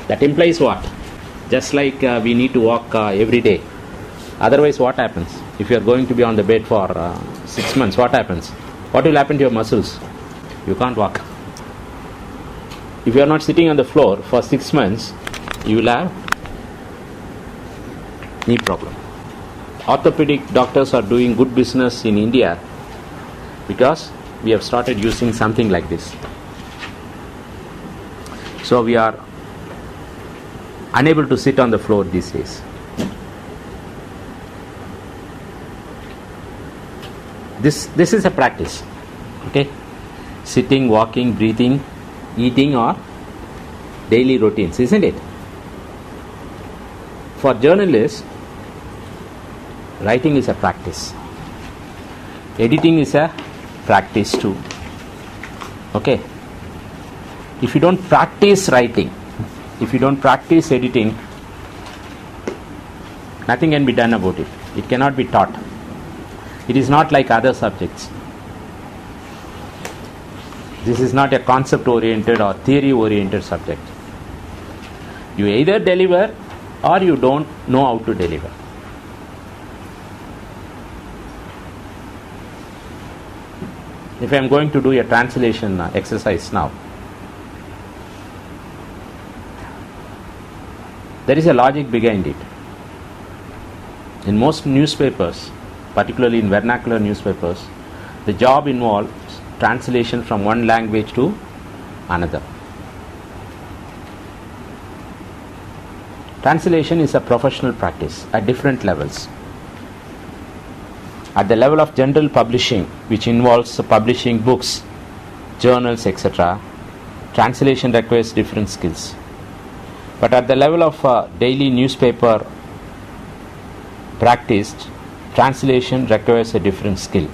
That implies what? Just like we need to walk every day. Otherwise, what happens? If you are going to be on the bed for 6 months, what happens? What will happen to your muscles? You can't walk. If you are not sitting on the floor for 6 months, you will have knee problem. Orthopedic doctors are doing good business in India because we have started using something like this. So we are unable to sit on the floor these days. This is a practice. Okay? Sitting, walking, breathing, eating are daily routines, isn't it? For journalists, writing is a practice. Editing is a practice too. Okay? If you don't practice writing, if you don't practice editing, nothing can be done about it. It cannot be taught. It is not like other subjects. This is not a concept-oriented or theory-oriented subject. You either deliver or you don't know how to deliver. If I am going to do a translation exercise now, there is a logic behind it. In most newspapers, particularly in vernacular newspapers, the job involves translation from one language to another. Translation is a professional practice at different levels. At the level of general publishing, which involves publishing books, journals, etc., translation requires different skills. But at the level of daily newspaper practiced, translation requires a different skill.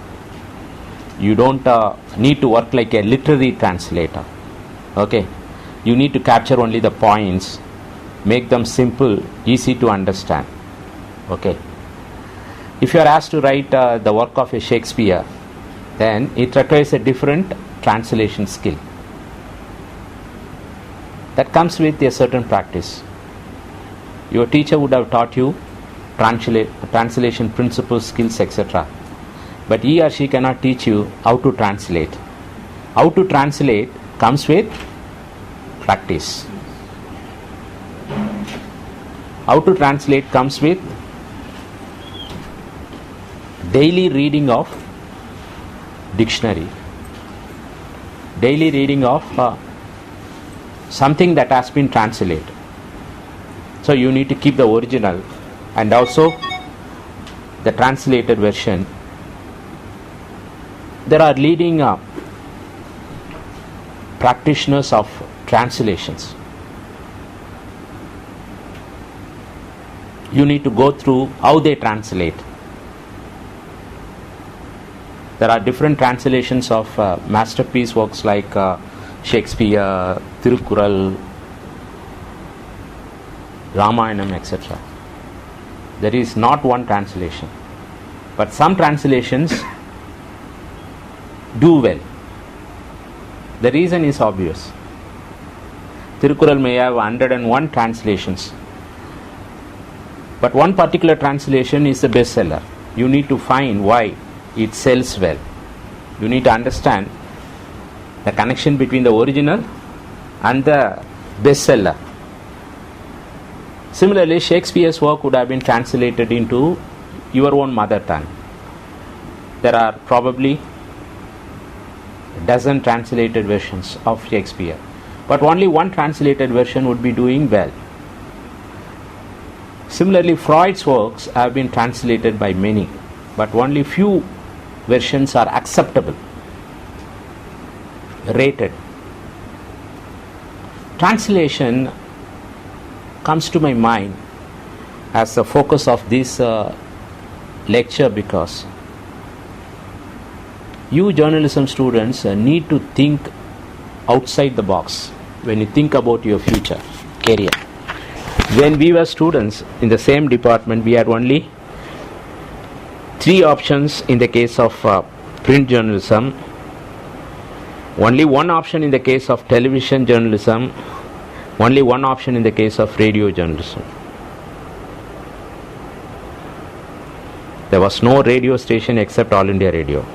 You don't need to work like a literary translator. Okay? You need to capture only the points, make them simple, easy to understand. Okay? If you are asked to write the work of a Shakespeare, then it requires a different translation skill. That comes with a certain practice. Your teacher would have taught you translation principles, skills, etc. But he or she cannot teach you how to translate. How to translate comes with practice. How to translate comes with daily reading of dictionary, daily reading of something that has been translated. So you need to keep the original and also the translated version. There are leading practitioners of translations. You need to go through how they translate. There are different translations of masterpiece works like Shakespeare, Tirukural, Ramayanam, etc. There is not one translation, but some translations do well. The reason is obvious. Tirukural may have 101 translations, but one particular translation is a bestseller. You need to find why it sells well. You need to understand the connection between the original and the bestseller. Similarly, Shakespeare's work would have been translated into your own mother tongue. There are probably a dozen translated versions of Shakespeare, but only one translated version would be doing well. Similarly, Freud's works have been translated by many, but only few versions are acceptable, rated. Translation comes to my mind as the focus of this lecture because you journalism students need to think outside the box when you think about your future career. When we were students in the same department, we had only 3 options in the case of print journalism, only 1 option in the case of television journalism, Only one option in the case of radio journalism. There was no radio station except All India Radio.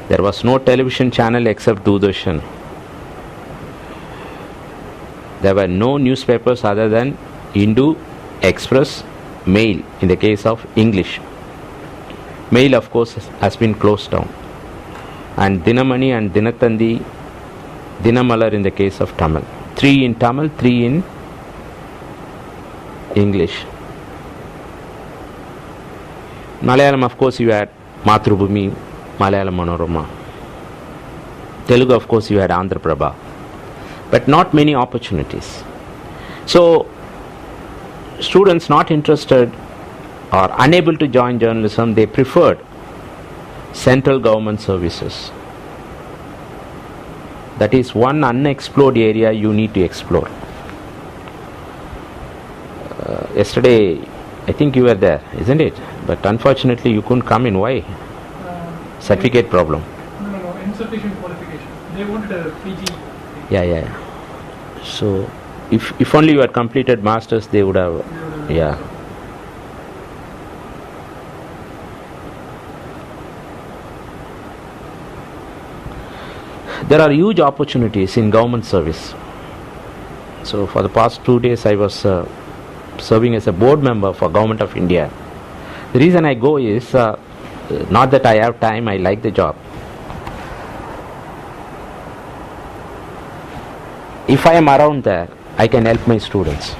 There was no television channel except Doordarshan. There were no newspapers other than Hindu, Express, Mail in the case of English. Mail, of course, has been closed down. And Dinamani and Dinatandi, Dinamalar in the case of Tamil. 3 in Tamil, 3 in English. Malayalam, of course, you had Mathrubhumi, Malayalam Manorama. Telugu, of course, you had Andhra Prabha. But not many opportunities. So, students not interested or unable to join journalism, they preferred central government services. That is one unexplored area you need to explore. Yesterday, I think you were there, isn't it? But unfortunately, you couldn't come in. Why? Certificate problem. No, insufficient qualification. They wanted a PG. Yeah. So, if only you had completed masters, they would have. Yeah. There are huge opportunities in government service. So, for the past 2 days, I was serving as a board member for Government of India. The reason I go is not that I have time, I like the job. If I am around there, I can help my students,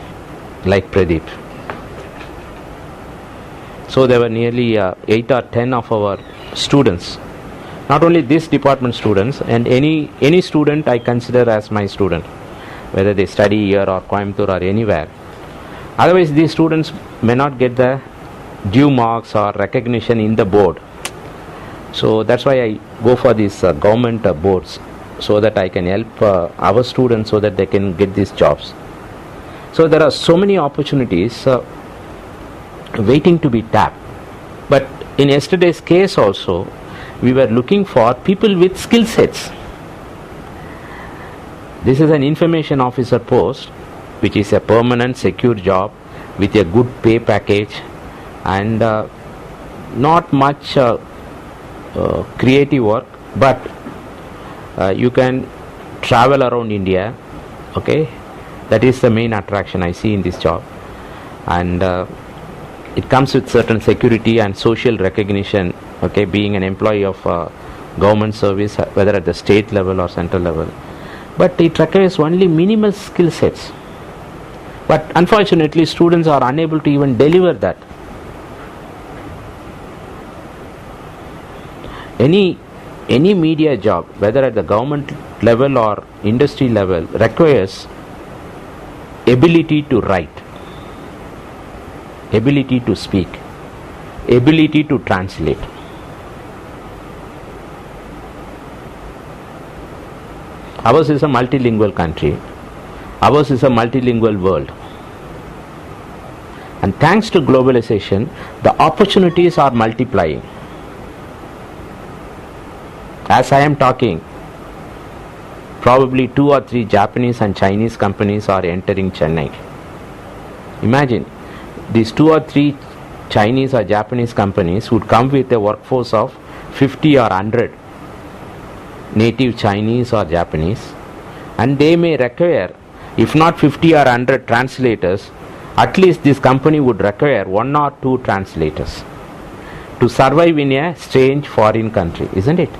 like Pradeep. So there were nearly 8 or 10 of our students, not only this department students, and any student I consider as my student, whether they study here or Coimbatore or anywhere. Otherwise, these students may not get the due marks or recognition in the board. So that's why I go for these government boards, so that I can help our students so that they can get these jobs. So there are so many opportunities waiting to be tapped. But in yesterday's case also, we were looking for people with skill sets. This is an information officer post, which is a permanent secure job with a good pay package and not much creative work, but you can travel around India. Okay, that is the main attraction I see in this job, and it comes with certain security and social recognition. Okay, being an employee of government service, whether at the state level or central level, but it requires only minimal skill sets. But unfortunately, students are unable to even deliver that. Any media job, whether at the government level or industry level, requires ability to write, ability to speak, ability to translate. Ours is a multilingual country. Ours is a multilingual world. And thanks to globalization, the opportunities are multiplying. As I am talking, probably 2 or 3 Japanese and Chinese companies are entering Chennai. Imagine, these 2 or 3 Chinese or Japanese companies would come with a workforce of 50 or 100 native Chinese or Japanese, and they may require, if not 50 or 100 translators, at least this company would require 1 or 2 translators to survive in a strange foreign country, isn't it?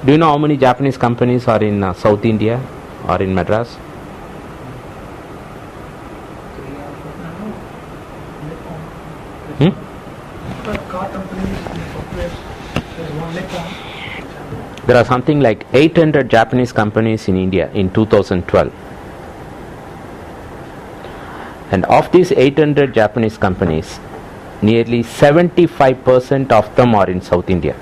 Do you know how many Japanese companies are in South India or in Madras? There are something like 800 Japanese companies in India in 2012. And of these 800 Japanese companies, nearly 75% of them are in South India,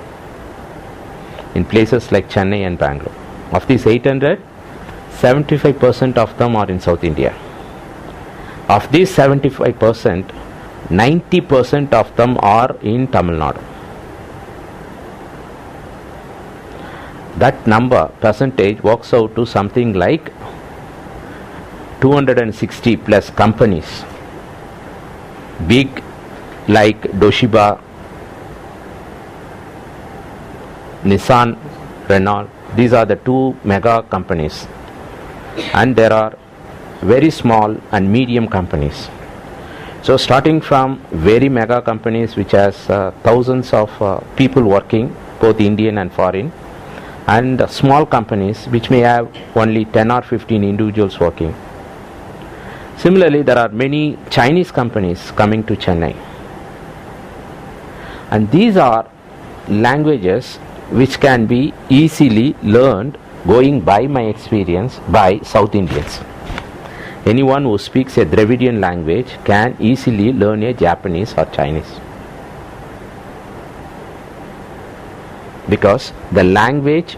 in places like Chennai and Bangalore. Of these 800, 75% of them are in South India. Of these 75%, 90% of them are in Tamil Nadu. That number, percentage, works out to something like 260 plus companies, big like Toshiba, Nissan, Renault. These are the two mega companies, and there are very small and medium companies. So starting from very mega companies which has thousands of people working, both Indian and foreign, and small companies which may have only 10 or 15 individuals working. Similarly, there are many Chinese companies coming to Chennai, and these are languages which can be easily learned, going by my experience, by South Indians. Anyone who speaks a Dravidian language can easily learn a Japanese or Chinese, because the language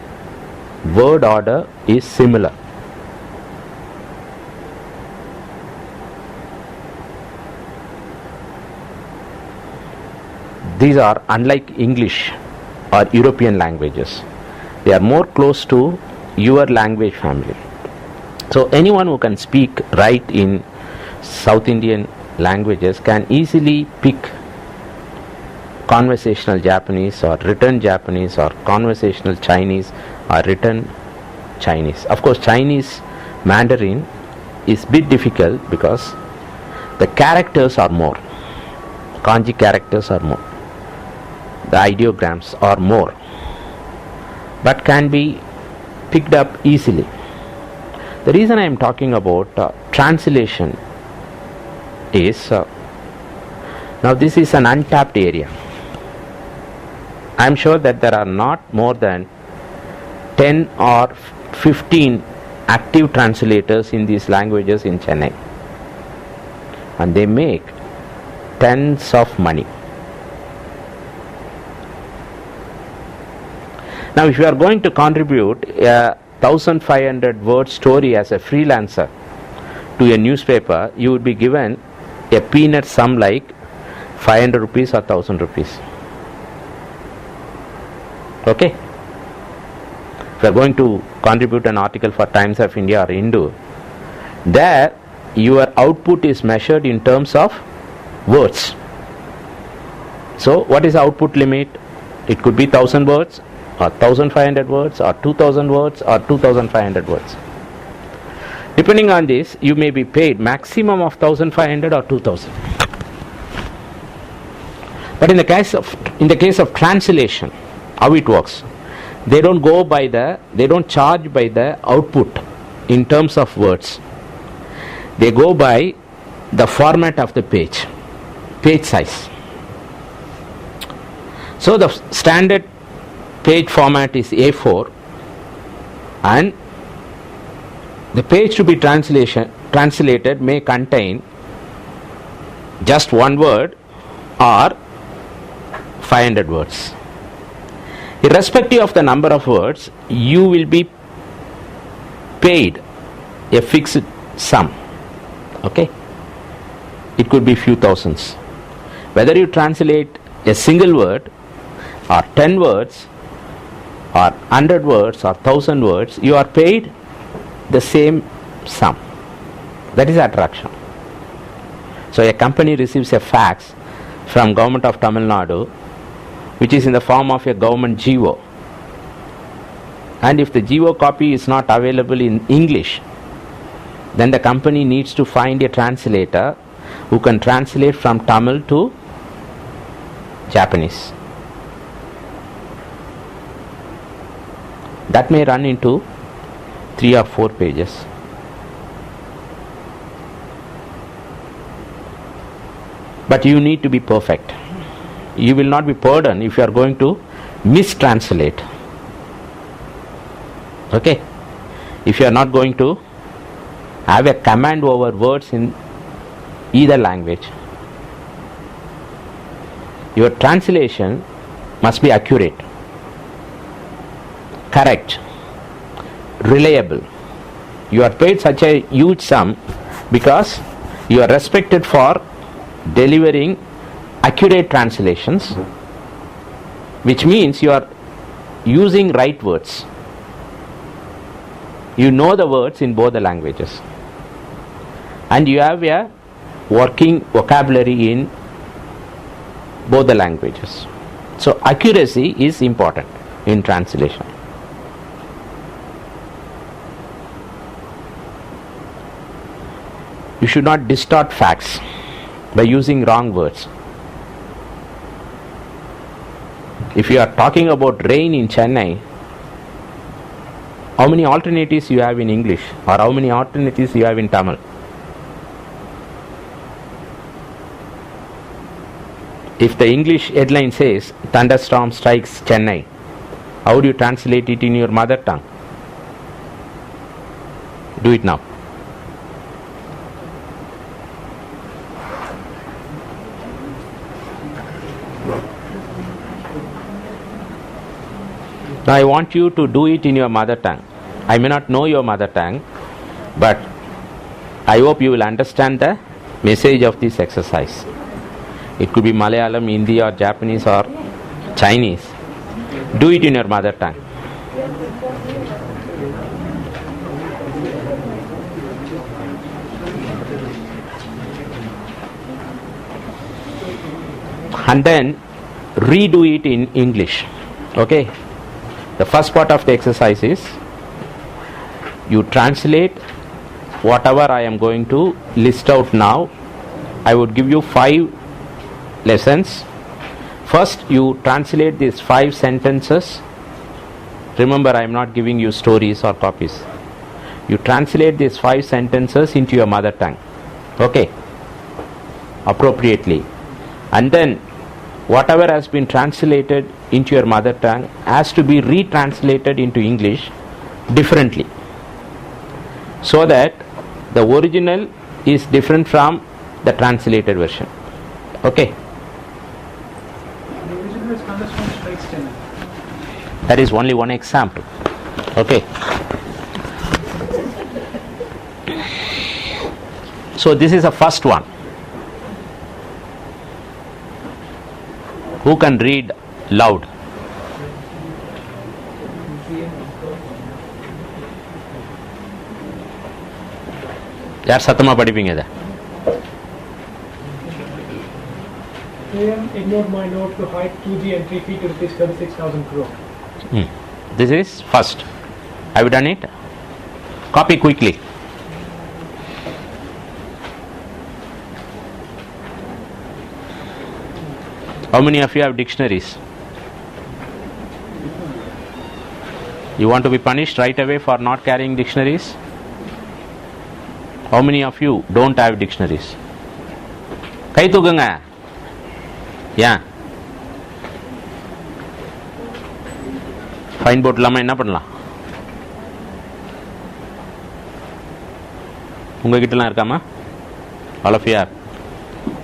word order is similar. These are unlike English or European languages. They are more close to your language family. So anyone who can speak right in South Indian languages can easily pick conversational Japanese or written Japanese or conversational Chinese or written Chinese. Of course, Chinese Mandarin is bit difficult because the characters are more. Kanji characters are more. The ideograms are more, but can be picked up easily. The reason I am talking about translation is, now this is an untapped area. I am sure that there are not more than 10 or 15 active translators in these languages in Chennai, and they make tons of money. Now if you are going to contribute a 1500 word story as a freelancer to a newspaper, you would be given a peanut sum like 500 rupees or 1000 rupees. Okay? If you are going to contribute an article for Times of India or Hindu, there your output is measured in terms of words. So what is the output limit? It could be 1000 words or 1500 words or 2000 words or 2500 words. Depending on this, you may be paid maximum of 1500 or 2000. But in the case of translation, how it works? They don't charge by the output in terms of words. They go by the format of the page size. So the standard page format is A4, and the page to be translated may contain just one word or 500 words. Irrespective of the number of words, you will be paid a fixed sum. Okay? It could be few thousands. Whether you translate a single word or 10 words or 100 words or 1000 words, you are paid the same sum. That is attraction. So a company receives a fax from Government of Tamil Nadu, which is in the form of a government GO, and if the GO copy is not available in English, then the company needs to find a translator who can translate from Tamil to Japanese. That may run into 3 or 4 pages. But you need to be perfect. You will not be pardoned if you are going to mistranslate. Okay? If you are not going to have a command over words in either language. Your translation must be accurate, correct, reliable. You are paid such a huge sum because you are respected for delivering accurate translations, which means you are using right words. You know the words in both the languages. and you have a working vocabulary in both the languages. So accuracy is important in translation. You should not distort facts by using wrong words. If you are talking about rain in Chennai, how many alternatives you have in English, or how many alternatives you have in Tamil? If the English headline says thunderstorm strikes Chennai, how do you translate it in your mother tongue? Do it now. Now I want you to do it in your mother tongue. I may not know your mother tongue, but I hope you will understand the message of this exercise. It could be Malayalam, Hindi or Japanese or Chinese. Do it in your mother tongue. And then redo it in English. Okay? The first part of the exercise is you translate whatever I am going to list out now. I would give you 5 lessons. First, you translate these 5 sentences. Remember, I am not giving you stories or copies. You translate these 5 sentences into your mother tongue. Okay? Appropriately. And then whatever has been translated into your mother tongue has to be retranslated into English differently, so that the original is different from the translated version. Okay? The original is thunderstorm strikes Chennai. That is only one example. Okay? So this is the first one. Who can read loud? யார் சத்தமா படிப்பீங்க இதை? AM ignored my note to hide 2G and 3 feet to rupees 36,000 crore. This is first. Have you done it? Copy quickly. How many of you have dictionaries? You want to be punished right away for not carrying dictionaries? How many of you don't have dictionaries? கை தூக்குங்க. ஏன்? Fine board இல்லாமல் என்ன பண்ணலாம்? உங்ககிட்டலாம் இருக்காமா? All of you have.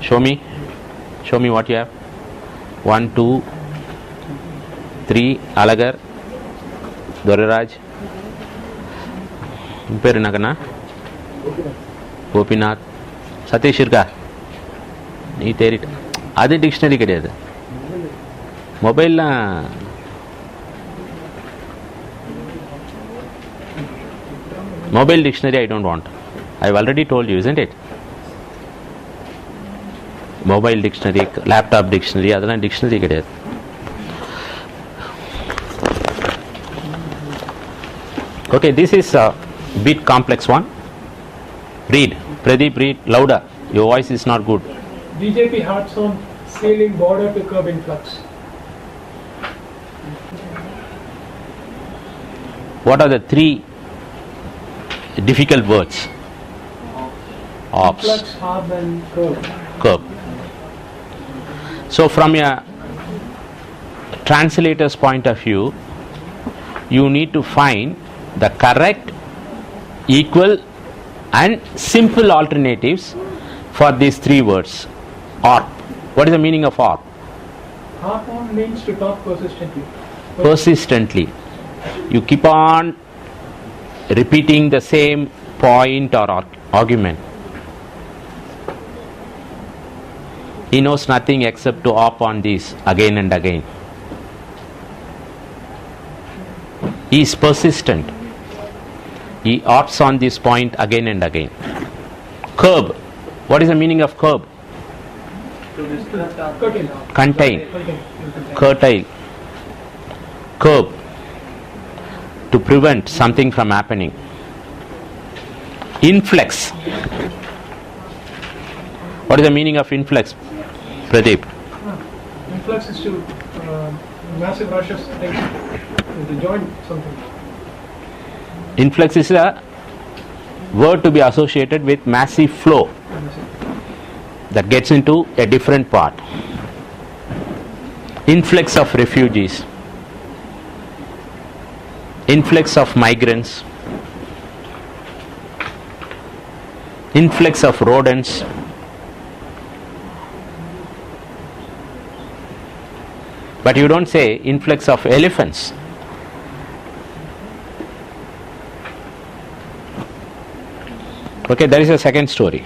Show me what you have. 1, 2, 3, Alagar, Doraraj. பேர் என்னக்கண்ணா? கோபிநாத். சதீஷ் இருக்கா? நீ தேறிட்ட. அது டிக்ஷனரி கிடையாது. மொபைல்லாம் mobile dictionary I don't want. I've already told you, isn't it? Mobile dictionary, laptop dictionary, அதெல்லாம் dictionary கிடையாது. Okay, this is a bit complex one. Read. Pradeep, read louder. Your voice is not good. BJP hearts on sealing border to curb influx. What are the 3 difficult words? Ops. Influx, harb and Curb. So from a translator's point of view, you need to find the correct, equal and simple alternatives for these 3 words. Or, what is the meaning of or? Harp on means to talk persistently. Persistently. You keep on repeating the same point or argument. He knows nothing except to harp on this again and again. He is persistent. He harps on this point again and again. Curb. What is the meaning of curb? Contain. Curtail. Curb. To prevent something from happening. Influx. What is the meaning of influx, Pradeep? Influx is to massive rush of things to join something. Influx is a word to be associated with massive flow that gets into a different part. Influx of refugees, influx of migrants, influx of rodents, but you don't say influx of elephants. Okay, there is a second story.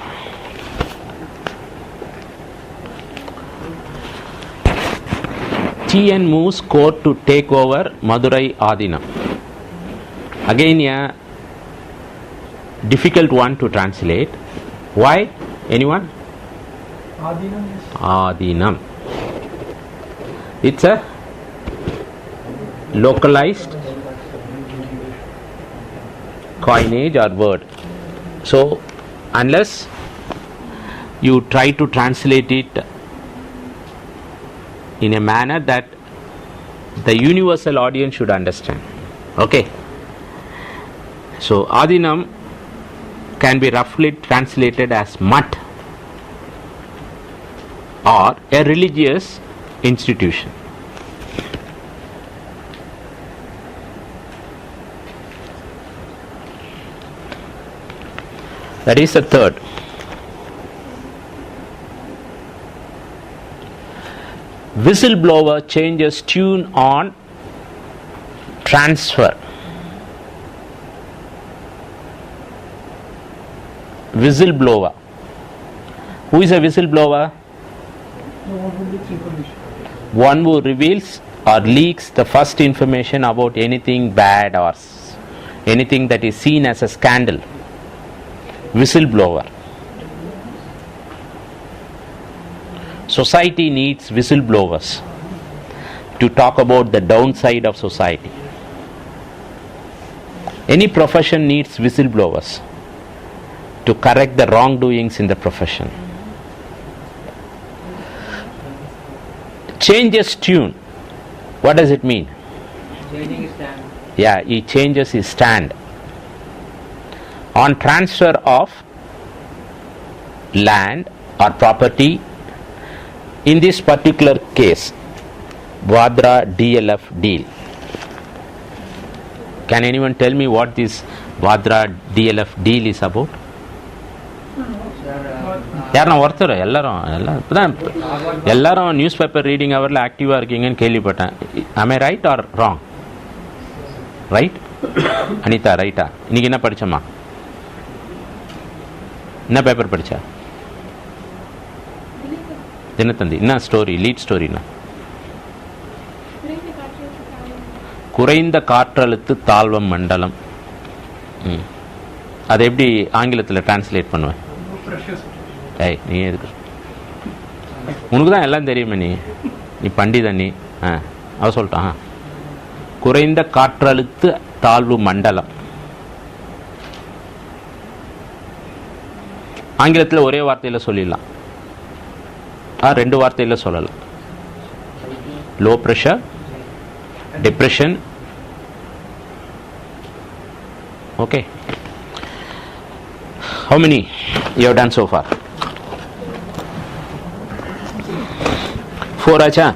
TN moves court to take over Madurai Adinam. Again a difficult one to translate. Why? Anyone? Adinam is Adinam. It's a localized coinage or word. So unless you try to translate it in a manner that the universal audience should understand. Okay. So Adinam can be roughly translated as mutt or a religious institution. That is the third. Whistleblower changes tune on transfer. Whistleblower. Who is a whistleblower? One who reveals or leaks the first information about anything bad or anything that is seen as a scandal. Whistleblower. Society needs whistleblowers to talk about the downside of society. Any profession needs whistleblowers to correct the wrongdoings in the profession. Changes tune. What does it mean? Changing his stand. Yeah, he changes his stand. On transfer of land or property, in this particular case, Vadra DLF deal. Can anyone tell me what this Vadra DLF deal is about? யாரும் ஒருத்தர் எல்லாரும் news paper reading அவரில் ஆக்டிவாக இருக்கீங்கன்னு கேள்விப்பட்டேன். am I right or wrong? Right Anita, ரைட்டா? இன்னைக்கு என்ன படிச்சோமா? என்ன பேப்பர் படிச்சா? தினத்தந்தி. என்ன ஸ்டோரி, லீட் ஸ்டோரினா? குறைந்த காற்றழுத்த தாழ்வு மண்டலம். அதை எப்படி ஆங்கிலத்தில் டிரான்ஸ்லேட் பண்ணுவேன்? ஏய், நீ எதுக்கு? உனக்கு தான் எல்லாம் தெரியுமே, நீ பண்டிதன் நீ. அவ சொல்லிட்டான். குறைந்த காற்றழுத்த தாழ்வு மண்டலம். ஆங்கிலத்தில் ஒரே வார்த்தையில் சொல்லிடலாம், ரெண்டு வார்த்தையில் சொல்லலாம். Low pressure, depression. Okay. How many you have done so far? 4 ஆச்சா?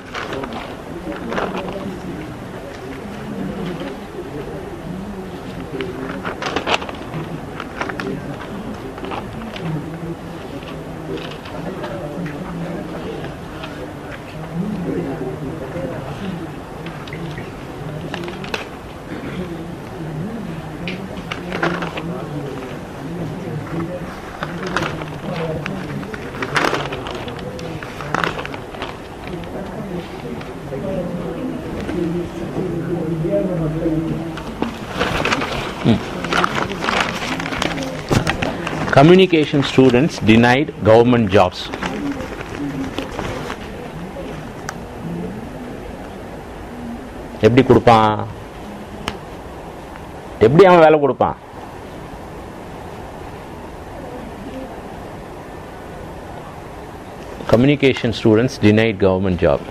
communication students denied government jobs. எப்படி கொடுப்பான்? எப்படி அவன் வேலை கொடுப்பான்? Communication students denied government job.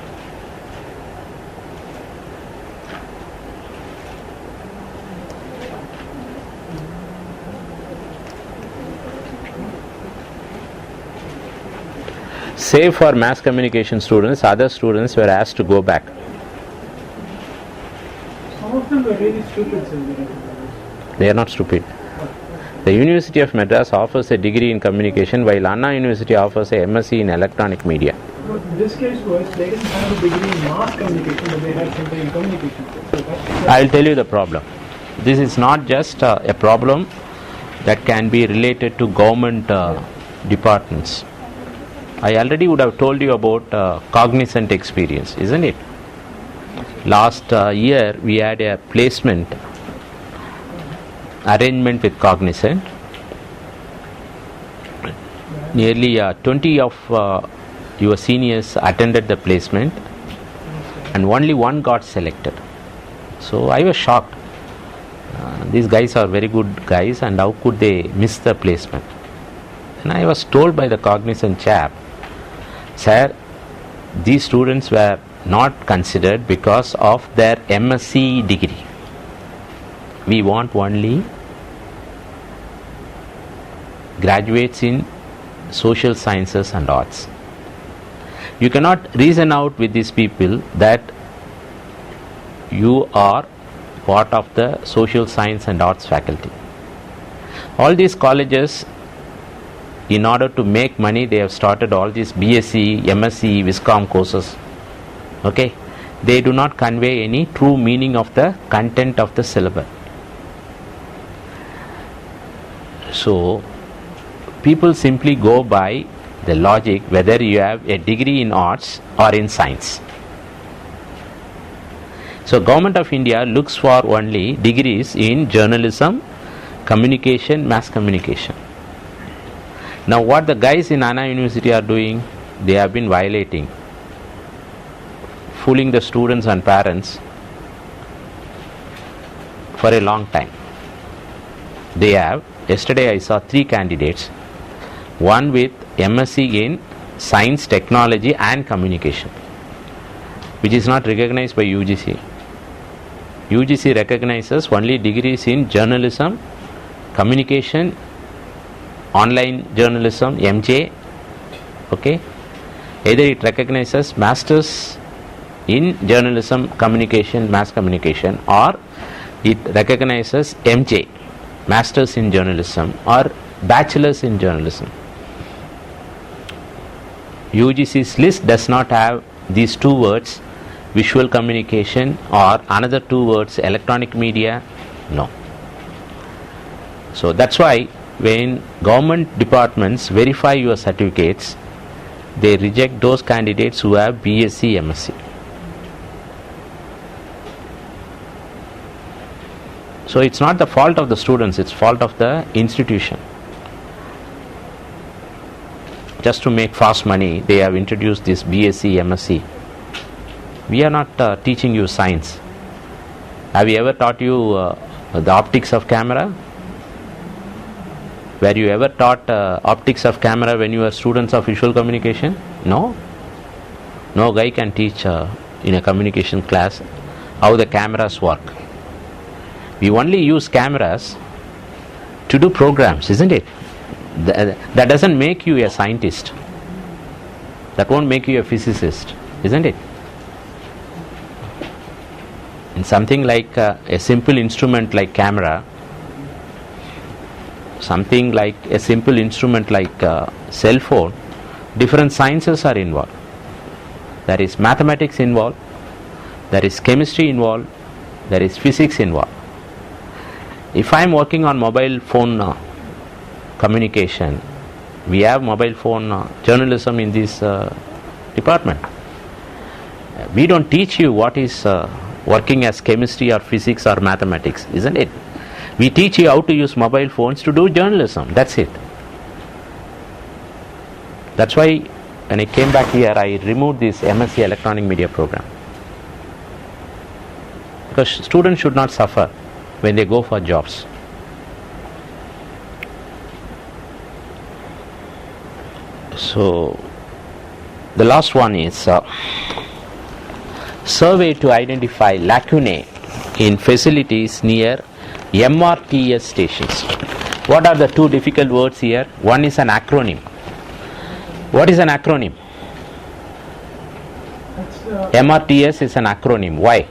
Save for mass communication students, other students were asked to go back. Some of them were really stupid, sir. They are not stupid. The University of Madras offers a degree in communication, while Anna University offers a MSc in electronic media. But in this case was they didn't have a degree in mass communication, but they had something in communication. So I will tell you the problem. This is not just a problem that can be related to government departments. I already would have told you about cognizant experience, isn't it? Last year we had a placement arrangement with Cognizant. Nearly 20 of your seniors attended the placement and only one got selected. So I was shocked. These guys are very good guys, and how could they miss the placement? And I was told by the Cognizant chap, sir, these students were not considered because of their MSc degree. We want only graduates in social sciences and arts. You cannot reason out with these people that you are part of the social science and arts faculty. All these colleges, in order to make money, they have started all these BSc, MSc, Viscom courses. Okay, they do not convey any true meaning of the content of the syllabus. So people simply go by the logic whether you have a degree in arts or in science. So Government of India looks for only degrees in journalism, communication, mass communication. Now what the guys in Anna University are doing, they have been violating, fooling the students and parents for a long time. They have, yesterday I saw 3 candidates, one with MSc in science, technology and communication, which is not recognized by UGC. UGC recognizes only degrees in journalism, communication, online journalism, MJ. Okay, either it recognizes masters in journalism, communication, mass communication, or it recognizes MJ, masters in journalism, or bachelors in journalism. UGC's list does not have these 2 words, visual communication, or another 2 words, electronic media. No. So that's why when government departments verify your certificates, they reject those candidates who have BSc, MSc. So it's not the fault of the students, it's fault of the institution. Just to make fast money, they have introduced this BSc, MSc. We are not teaching you science. Have you ever taught you the optics of camera? Were you ever taught optics of camera when you were students of visual communication? No. No guy can teach in a communication class how the cameras work. We only use cameras to do programs, isn't it? That doesn't make you a scientist. That won't make you a physicist, isn't it? In something like a simple instrument like camera, something like a simple instrument like cell phone, different sciences are involved. There is mathematics involved, there is chemistry involved, there is physics involved. If I am working on mobile phone communication, we have mobile phone journalism in this department. We don't teach you what is working as chemistry or physics or mathematics, isn't it? We teach you how to use mobile phones to do journalism, that's it. That's why when I came back here, I removed this MSc Electronic Media program. Because students should not suffer when they go for jobs. So, the last one is survey to identify lacunae in facilities near MRTS stations. What are the two difficult words here? One is an acronym. What is an acronym? MRTS is an acronym. Why?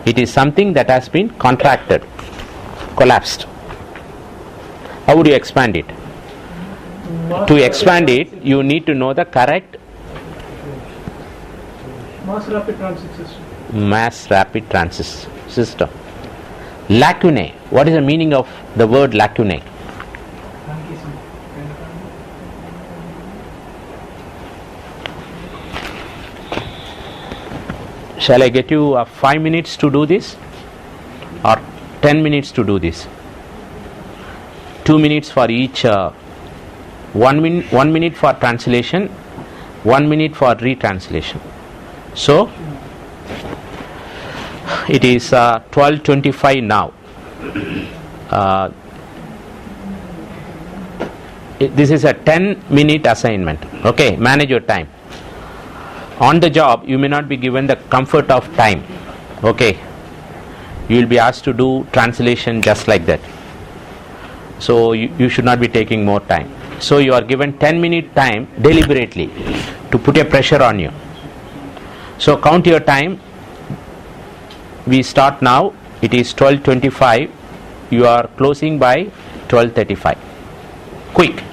It is something that has been contracted, collapsed. How would you expand it? To expand it, you need to know the correct Mass rapid transit system. mass rapid transit system. Lacunae. What is the meaning of the word lacunae? Shall I get you 5 minutes to do this? Or 10 minutes to do this? 2 minutes for each. 1 minute for translation, 1 minute for retranslation. So it is 12:25 now. This is a 10-minute assignment. Okay, manage your time. On the job, you may not be given the comfort of time. Okay, you will be asked to do translation just like that. So you should not be taking more time. So you are given 10-minute time deliberately to put a pressure on you. So count your time. We start now. It is 12:25. You are closing by 12:35. Quick.